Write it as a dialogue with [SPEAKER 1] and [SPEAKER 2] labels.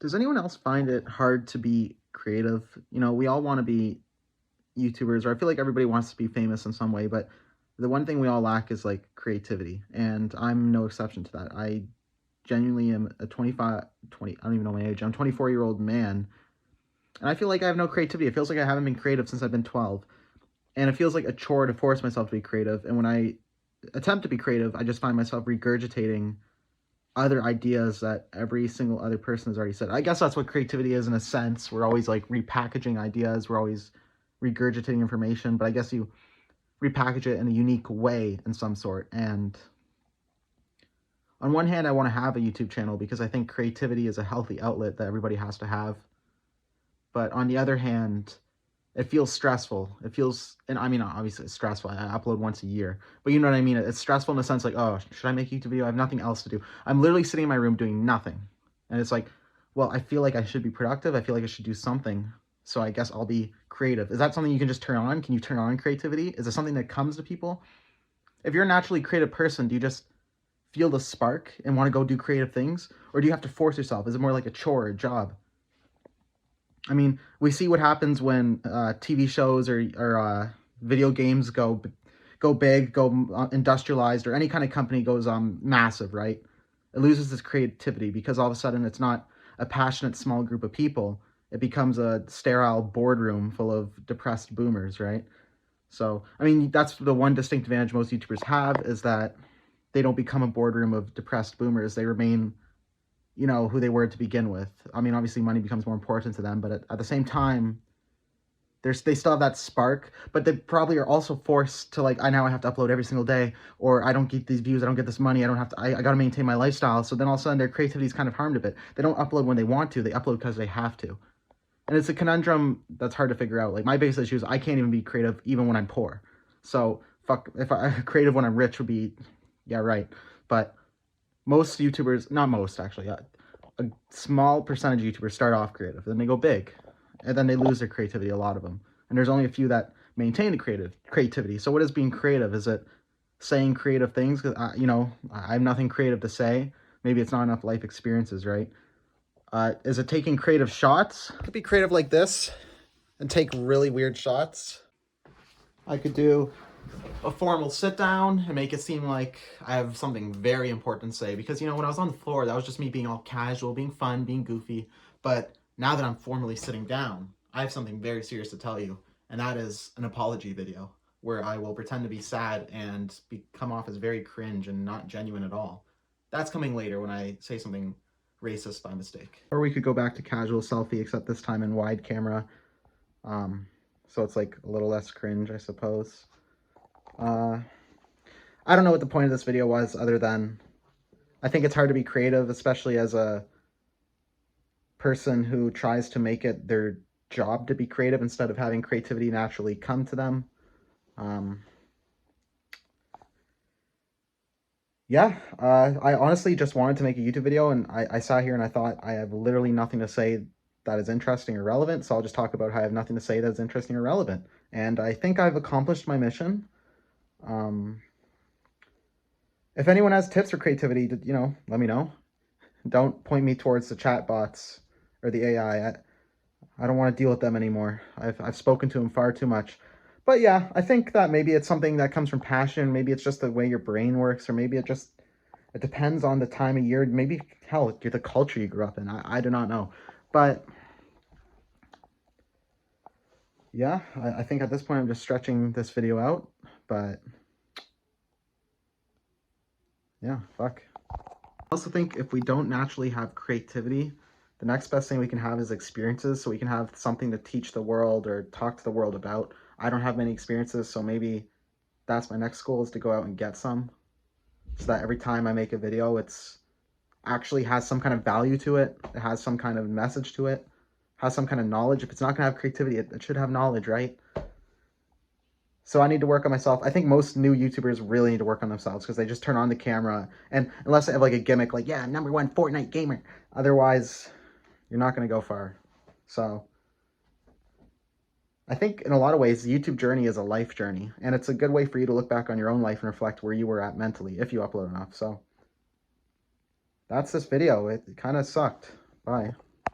[SPEAKER 1] Does anyone else find it hard to be creative? You know, we all want to be YouTubers, or I feel like everybody wants to be famous in some way, but the one thing we all lack is like creativity, and I'm no exception to that. I genuinely am a 25, 20, I don't even know my age. I'm a 24-year-old man, and I feel like I have no creativity. It feels like I haven't been creative since I've been 12, and it feels like a chore to force myself to be creative. And when I attempt to be creative, I just find myself regurgitating other ideas that every single other person has already said. I guess that's what creativity is in a sense. We're always like repackaging ideas. We're always regurgitating information, but I guess you repackage it in a unique way in some sort. And on one hand, I want to have a YouTube channel because I think creativity is a healthy outlet that everybody has to have. But on the other hand, it feels stressful. It feels, and I mean, obviously it's stressful. I upload once a year, but you know what I mean? It's stressful in the sense like, oh, should I make a YouTube video? I have nothing else to do. I'm literally sitting in my room doing nothing. And it's like, well, I feel like I should be productive. I feel like I should do something. So I guess I'll be creative. Is that something you can just turn on? Can you turn on creativity? Is it something that comes to people? If you're a naturally creative person, do you just feel the spark and want to go do creative things? Or do you have to force yourself? Is it more like a chore, a job? I mean, we see what happens when TV shows or video games go big, go industrialized, or any kind of company goes massive, right? It loses its creativity because all of a sudden it's not a passionate small group of people. It becomes a sterile boardroom full of depressed boomers, right? So, I mean, that's the one distinct advantage most YouTubers have, is that they don't become a boardroom of depressed boomers. They remain, you know, who they were to begin with. I mean, obviously money becomes more important to them, but at the same time, they still have that spark, but they probably are also forced to like, I have to upload every single day, or I don't get these views, I don't get this money, I don't have to, I got to maintain my lifestyle. So then all of a sudden their creativity is kind of harmed a bit. They don't upload when they want to, they upload because they have to. And it's a conundrum that's hard to figure out. Like my biggest issue is I can't even be creative even when I'm poor. So fuck, if I creative when I'm rich would be, yeah, right. But most YouTubers, not most actually, a small percentage of YouTubers start off creative, then they go big, and then they lose their creativity, a lot of them. And there's only a few that maintain the creativity. So what is being creative? Is it saying creative things? Because, you know, I have nothing creative to say. Maybe it's not enough life experiences, right? Is it taking creative shots? I could be creative like this and take really weird shots. I could do a formal sit down and make it seem like I have something very important to say, because, you know, when I was on the floor, that was just me being all casual, being fun, being goofy. But now that I'm formally sitting down, I have something very serious to tell you, and that is an apology video where I will pretend to be sad and come off as very cringe and not genuine at all. That's coming later when I say something racist by mistake. Or we could go back to casual selfie, except this time in wide camera. So it's like a little less cringe, I suppose. I don't know what the point of this video was, other than I think it's hard to be creative, especially as a person who tries to make it their job to be creative instead of having creativity naturally come to them. Yeah, I honestly just wanted to make a YouTube video, and I sat here and I thought I have literally nothing to say that is interesting or relevant, so I'll just talk about how I have nothing to say that is interesting or relevant. And I think I've accomplished my mission. If anyone has tips for creativity, you know, let me know. Don't point me towards the chat bots or the AI. I don't want to deal with them anymore. I've spoken to them far too much. But yeah, I think that maybe it's something that comes from passion. Maybe it's just the way your brain works, or maybe it depends on the time of year. Maybe, hell, the culture you grew up in. I do not know. But yeah, I think at this point I'm just stretching this video out. But yeah, fuck. I also think if we don't naturally have creativity, the next best thing we can have is experiences, so we can have something to teach the world or talk to the world about. I don't have many experiences, so maybe that's my next goal, is to go out and get some, so that every time I make a video, it's actually has some kind of value to it. It has some kind of message to it, has some kind of knowledge. If it's not going to have creativity, it should have knowledge, right? So I need to work on myself. I think most new YouTubers really need to work on themselves, because they just turn on the camera, and unless they have like a gimmick, like, yeah, #1 Fortnite gamer, otherwise you're not going to go far. So I think in a lot of ways, the YouTube journey is a life journey, and it's a good way for you to look back on your own life and reflect where you were at mentally, if you upload enough. So that's this video. It kind of sucked. Bye.